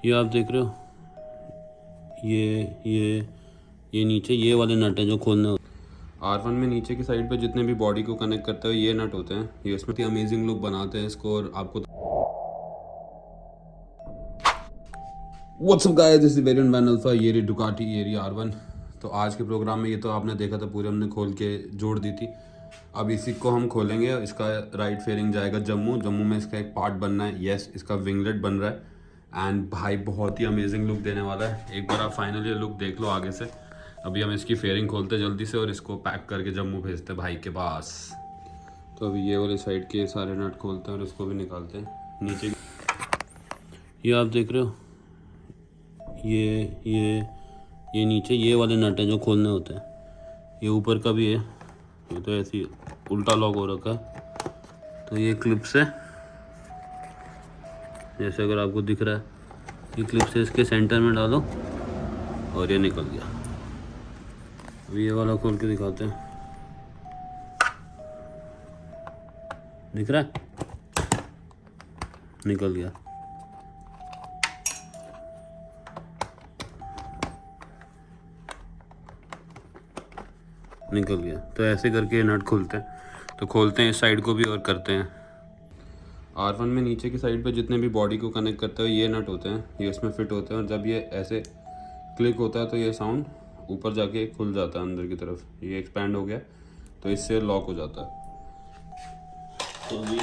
ये आप देख रहे हो, ये नीचे ये वाले नट हैं जो खोलने होते हैं। R1 में नीचे की साइड पे जितने भी बॉडी को कनेक्ट करते हैं ये नट होते हैं। ये इसमें अमेजिंग लुक बनाते हैं इसको। और आपको what's up guys, this is variant one alpha. ये रही डुकाटी, ये रही R1। तो आज के प्रोग्राम में ये तो आपने देखा था, पूरे हमने खोल के जोड़ दी थी। अब इसी को हम खोलेंगे। इसका राइट फेयरिंग जाएगा जम्मू। जम्मू में इसका एक पार्ट बनना है। यस, इसका विंगलेट बन रहा है एंड भाई बहुत ही अमेजिंग लुक देने वाला है। एक बार आप फाइनली लुक देख लो आगे से। अभी हम इसकी फेयरिंग खोलते हैं जल्दी से और इसको पैक करके जम्मू भेजते हैं भाई के पास। तो अभी ये वाले साइड के सारे नट खोलते हैं और इसको भी निकालते हैं नीचे। ये आप देख रहे हो, ये नीचे ये वाले नट हैं जो खोलने होते हैं। ये ऊपर का भी है, ये तो ऐसी उल्टा लॉक हो रखा है। तो ये क्लिप से, जैसे अगर आपको दिख रहा है, ये क्लिप से इसके सेंटर में डालो और ये निकल गया। अभी ये वाला खोल के दिखाते हैं, दिख रहा है, निकल गया। निकल गया। तो ऐसे करके ये नट खुलते हैं। तो खोलते हैं इस साइड को भी और करते हैं। R1 में नीचे की साइड पे जितने भी बॉडी को कनेक्ट करते हैं ये नट होते हैं। ये इसमें फिट होते हैं और जब ये ऐसे क्लिक होता है तो ये साउंड ऊपर जाके खुल जाता है अंदर की तरफ। ये एक्सपैंड हो गया तो इससे लॉक हो जाता है। तो अभी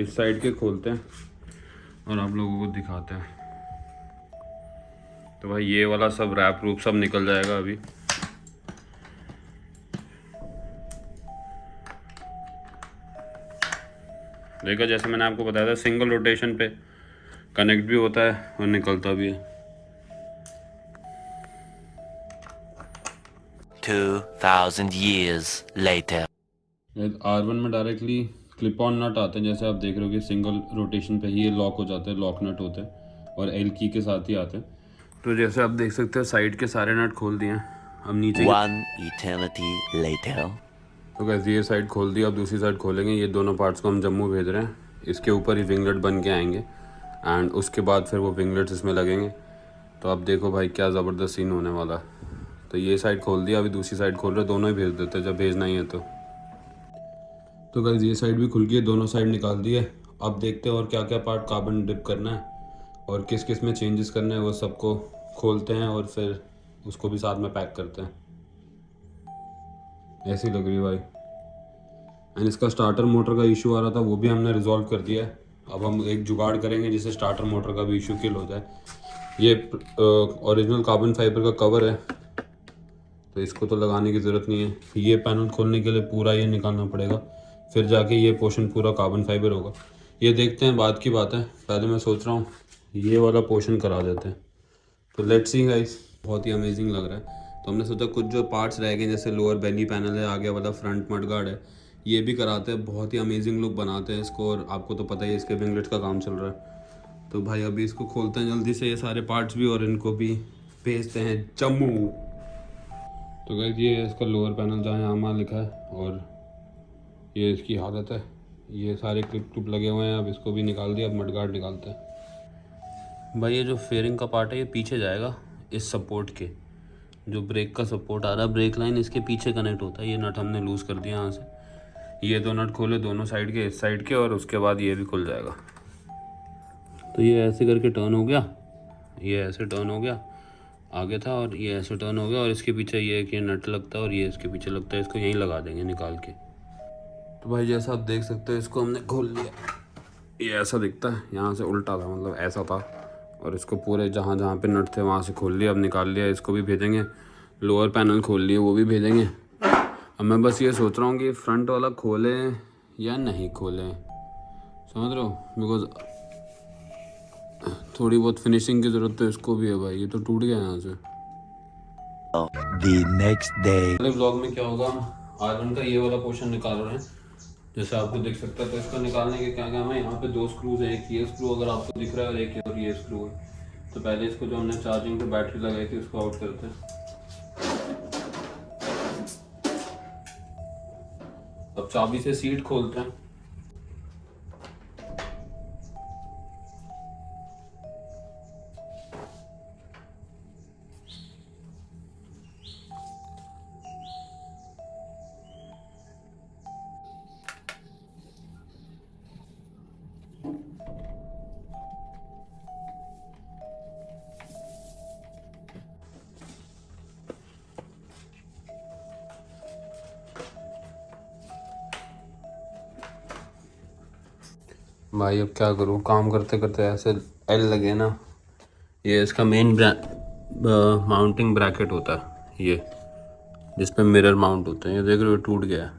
इस साइड के खोलते हैं और आप लोगों को दिखाते हैं। तो भाई ये वाला सब रैप रूप सब निकल जाएगा अभी। देखा, जैसे मैंने आपको बताया था, सिंगल रोटेशन पे कनेक्ट भी होता है और निकलता भी है। 2000 years later. R1 में डायरेक्टली क्लिप ऑन नट आते हैं, जैसे आप देख रहे हो कि सिंगल रोटेशन पे ही ये लॉक हो जाते हैं, लॉक नट होते हैं और एल की के साथ ही आते हैं। तो जैसे आप देख सकते हो साइड के सारे नट खोल दिए हैं। अब नीचे One eternity later. तो कैसे ये साइड खोल दी, अब दूसरी साइड खोलेंगे। ये दोनों पार्ट्स को हम जम्मू भेज रहे हैं। इसके ऊपर ही विंगलेट बन के आएंगे एंड उसके बाद फिर वो विंगलेट्स इसमें लगेंगे। तो अब देखो भाई क्या ज़बरदस्त सीन होने वाला। तो ये साइड खोल दिया, अभी दूसरी साइड खोल रहे, दोनों ही भेज देते हैं जब भेजना ही है तो गाइस ये साइड भी खुल गई है, दोनों साइड निकाल दी है। अब देखते हैं और क्या क्या पार्ट कार्बन डिप करना है और किस किस में चेंजेस करने हैं, वो सबको खोलते हैं और फिर उसको भी साथ में पैक करते हैं। ऐसी लग रही है भाई। एंड इसका स्टार्टर मोटर का इशू आ रहा था, वो भी हमने रिजॉल्व कर दिया है। अब हम एक जुगाड़ करेंगे जिससे स्टार्टर मोटर का भी इशू किल हो जाए। ये ओरिजिनल कार्बन फाइबर का कवर है तो इसको तो लगाने की ज़रूरत नहीं है। ये पैनल खोलने के लिए पूरा ये निकालना पड़ेगा, फिर जाके ये पोर्शन पूरा कार्बन फाइबर होगा। ये देखते हैं, बाद की बात है। पहले मैं सोच रहा हूँ ये वाला पोर्शन करा देते हैं। तो लेट्स सी गाइस, बहुत ही अमेजिंग लग रहा है। तो हमने सोचा कुछ जो पार्ट्स रह गए, जैसे लोअर बेली पैनल है, आगे वाला फ्रंट मडगार्ड है, ये भी कराते हैं। बहुत ही अमेजिंग लुक बनाते हैं इसको। और आपको तो पता ही है इसके विंगलेट्स का काम चल रहा है। तो भाई अभी इसको खोलते हैं जल्दी से, ये सारे पार्ट्स भी, और इनको भी भेजते हैं जम्मू। तो गाइस ये है इसका लोअर पैनल जहाँ यहाँ लिखा है और ये इसकी हालत है। ये सारे क्लिप क्लिप लगे हुए हैं। अब इसको भी निकाल दिया, अब मडगार्ड निकालते हैं। भाई ये जो फेयरिंग का पार्ट है ये पीछे जाएगा इस सपोर्ट के, जो ब्रेक का सपोर्ट आ रहा है, ब्रेक लाइन इसके पीछे कनेक्ट होता है। ये नट हमने लूज़ कर दिया यहाँ से। ये दो नट खोले दोनों साइड के, इस साइड के, और उसके बाद ये भी खुल जाएगा। तो ये ऐसे करके टर्न हो गया, ये ऐसे टर्न हो गया आगे था, और ये ऐसे टर्न हो गया। और इसके पीछे ये एक ये नट लगता है और ये इसके पीछे लगता है। इसको यहीं लगा देंगे निकाल के। तो भाई जैसा आप देख सकते हो इसको हमने खोल लिया। ये ऐसा दिखता है, यहाँ से उल्टा था, मतलब ऐसा था। और इसको पूरे जहाँ जहाँ पे नट थे वहाँ से खोल लिया, अब निकाल लिया। इसको भी भेजेंगे। लोअर पैनल खोल लिए, वो भी भेजेंगे। अब मैं बस ये सोच रहा हूँ कि फ्रंट वाला खोलें या नहीं खोलें, समझ रहे हो, बिकॉज थोड़ी बहुत फिनिशिंग की ज़रूरत तो इसको भी है भाई। ये तो टूट गया यहाँ से। The next day. अगले व्लॉग में क्या होगा, R1 का ये वाला पोर्शन निकाल रहे हैं, जैसे आपको दिख सकता है। तो इसको निकालने के क्या काम है, यहाँ पे दो स्क्रूज है। एक ये स्क्रू अगर आपको दिख रहा है और एक और ये स्क्रू है। तो पहले इसको जो हमने चार्जिंग पे बैटरी लगाई थी उसको आउट करते हैं। अब चाबी से सीट खोलते हैं। भाई अब क्या करूँ, काम करते करते ऐसे एल लगे ना। ये इसका मेन माउंटिंग ब्रैकेट होता है, ये जिस पे मिरर माउंट होते हैं। ये देख रहे हो टूट गया है,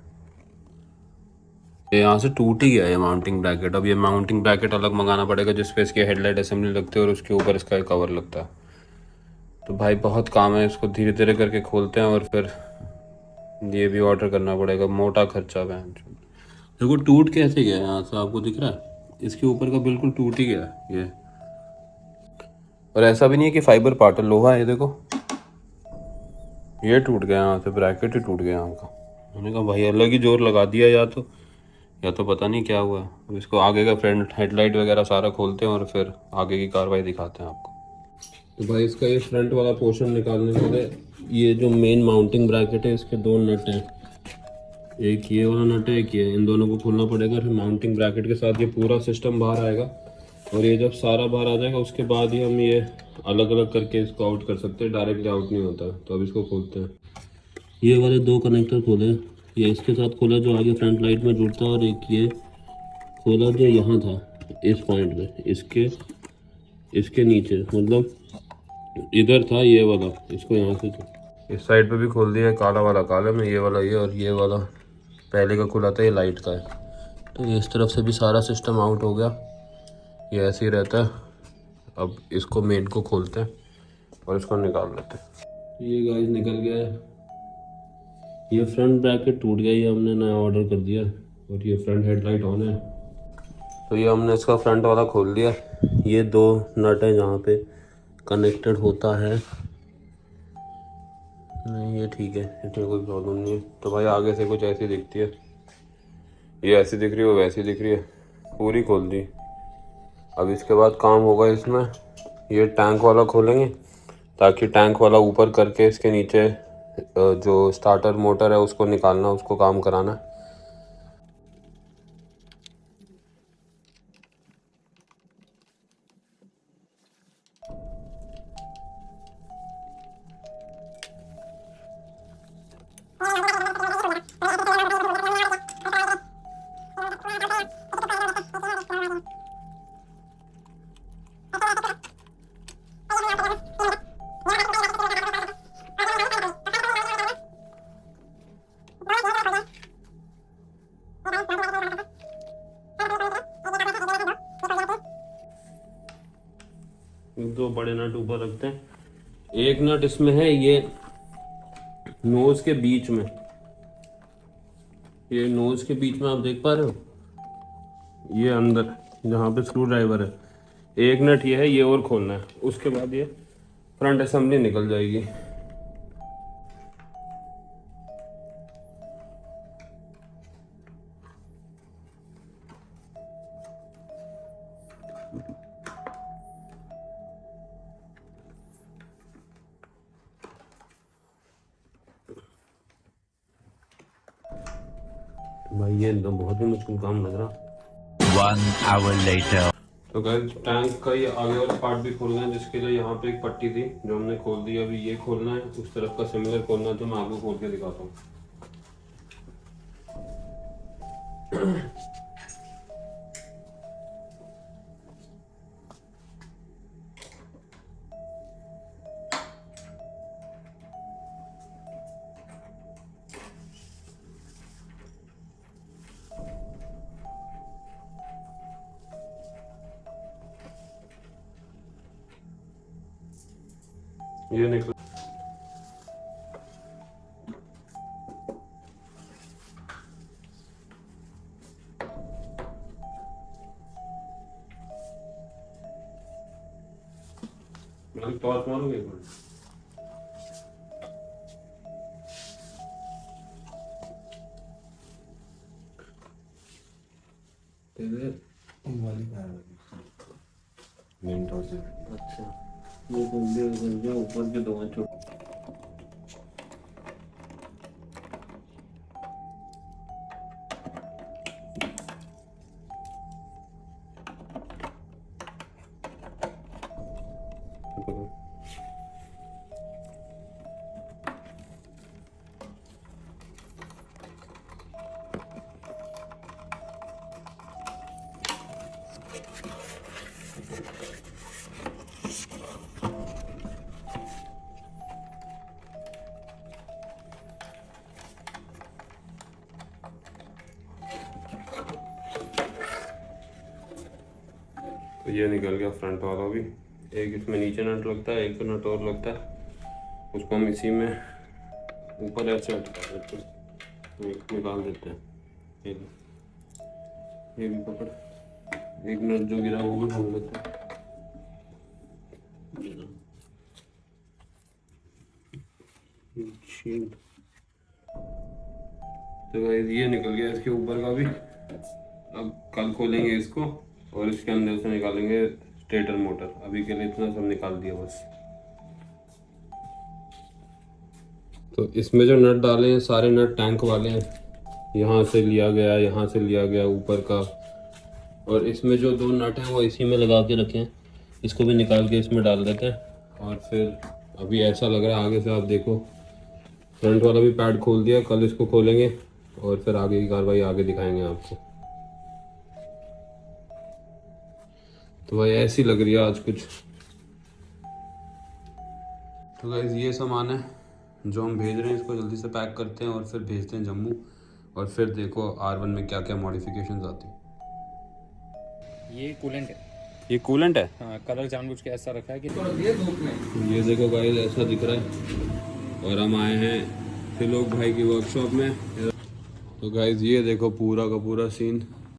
ये यहाँ से टूट ही गया है ये माउंटिंग ब्रैकेट। अब ये माउंटिंग ब्रैकेट अलग मंगाना पड़ेगा जिस पे इसकी हेडलाइट असेंबली लगती है और उसके ऊपर इसका एक कवर लगता है। तो भाई बहुत काम है, इसको धीरे धीरे करके खोलते हैं और फिर ये भी ऑर्डर करना पड़ेगा। मोटा खर्चा है। देखो टूट कैसे गया है, यहाँ से आपको दिख रहा है, इसके ऊपर का बिल्कुल टूट ही गया है ये। और ऐसा भी नहीं है कि फाइबर पार्ट है, लोहा है। ये देखो ये टूट गया यहाँ से, ब्रैकेट ही टूट गया यहाँ का। मैंने कहा भाई अलग ही जोर लगा दिया, या तो पता नहीं क्या हुआ है। अब इसको आगे का फ्रंट हेडलाइट वगैरह सारा खोलते हैं और फिर आगे की कार्रवाई दिखाते हैं आपको। तो भाई इसका ये फ्रंट वाला पोर्शन निकालने के लिए ये जो मेन माउंटिंग ब्रैकेट है इसके दो नट हैं, एक ये वाला नट है, एक ये, इन दोनों को खोलना पड़ेगा। फिर माउंटिंग ब्रैकेट के साथ ये पूरा सिस्टम बाहर आएगा और ये जब सारा बाहर आ जाएगा उसके बाद ही हम ये अलग अलग करके इसको आउट कर सकते हैं, डायरेक्टली आउट नहीं होता। तो अब इसको खोलते हैं। ये वाले दो कनेक्टर खोले, ये इसके साथ खोला जो आगे फ्रंट लाइट में जुड़ता है, और एक ये खोला जो यहाँ था इस पॉइंट पे, इसके नीचे, मतलब इधर था ये वाला, इसको यहाँ से इस साइड पे भी खोल दिया। काला वाला काले में, ये वाला ये, और ये वाला पहले का खुला था, ये लाइट का है। तो ये इस तरफ से भी सारा सिस्टम आउट हो गया, ये ऐसे ही रहता है। अब इसको मेन को खोलते हैं और इसको निकाल लेते हैं। ये गाइस निकल गया है, ये फ्रंट ब्रैकेट टूट गया, ये हमने नया ऑर्डर कर दिया। और ये फ्रंट हेडलाइट ऑन है, तो ये हमने इसका फ्रंट वाला खोल दिया। ये दो नट है जहाँ पे कनेक्टेड होता है, नहीं ये ठीक है, इसमें कोई प्रॉब्लम नहीं है। तो भाई आगे से कुछ ऐसी दिखती है, ये ऐसी दिख रही है, वो वैसी दिख रही है, पूरी खोल दी। अब इसके बाद काम होगा इसमें, ये टैंक वाला खोलेंगे ताकि टैंक वाला ऊपर करके इसके नीचे जो स्टार्टर मोटर है उसको निकालना, उसको काम कराना। दो बड़े नट ऊपर रखते हैं। एक नट इसमें है ये नोज के बीच में, ये नोज के बीच में आप देख पा रहे हो, ये अंदर जहाँ पे स्क्रू ड्राइवर है, एक नट ये है, ये और खोलना है। उसके बाद ये फ्रंट असेंबली निकल जाएगी। भाई ये तो बहुत ही मुश्किल काम लग रहा। 1 hour later. तो गाइस टैंक का ये आगे वाला पार्ट भी खोलना है, जिसके लिए यहाँ पे एक पट्टी थी जो हमने खोल दी। अभी ये खोलना है, उस तरफ का सिमिलर खोलना है, तो मैं आपको खोल के दिखाता हूँ। ये निकल मैं टॉर्च मारूंगा एक मिनट। मेन टॉर्च है। अच्छा ये ऊपर के दो छोटे। तो ये निकल गया फ्रंट वाला भी। एक इसमें नीचे नट लगता है, एक नट और लगता है, उसको हम इसी में ऊपर ऐसे अटका देते हैं, तो एक निकाल देते हैं। ये भी पकड़, एक नट जो गिरा वो भी ढूंढ लेते हैं। तो गाइस ये निकल गया इसके ऊपर का भी। अब कल खोलेंगे इसको और इसके अंदर से निकालेंगे स्टेटर मोटर। अभी के लिए इतना सब निकाल दिया बस। तो इसमें जो नट डाले हैं सारे नट टैंक वाले हैं, यहाँ से लिया गया, यहाँ से लिया गया ऊपर का, और इसमें जो दो नट हैं वो इसी में लगा के रखे हैं। इसको भी निकाल के इसमें डाल देते हैं। और फिर अभी ऐसा लग रहा है आगे से, आप देखो फ्रंट वाला भी पैड खोल दिया, कल इसको खोलेंगे और फिर आगे की कार्रवाई आगे दिखाएंगे आपको। तो भाई ऐसी लग रही है आज कुछ। तो गाइस ये सामान है जो हम भेज रहे हैं, इसको जल्दी से पैक करते हैं और फिर भेजते हैं जम्मू। और फिर देखो R1 में क्या क्या मॉडिफिकेशंस आती हैं। ये कूलेंट है। ये कूलेंट है। हाँ, कलर जानबूझ के ऐसा रखा है कि ये देखो गाइस ऐसा दिख रहा है। और हम आए हैं त्रिलोक भाई की वर्कशॉप में। तो गाइस ये देखो पूरा का पूरा सीन।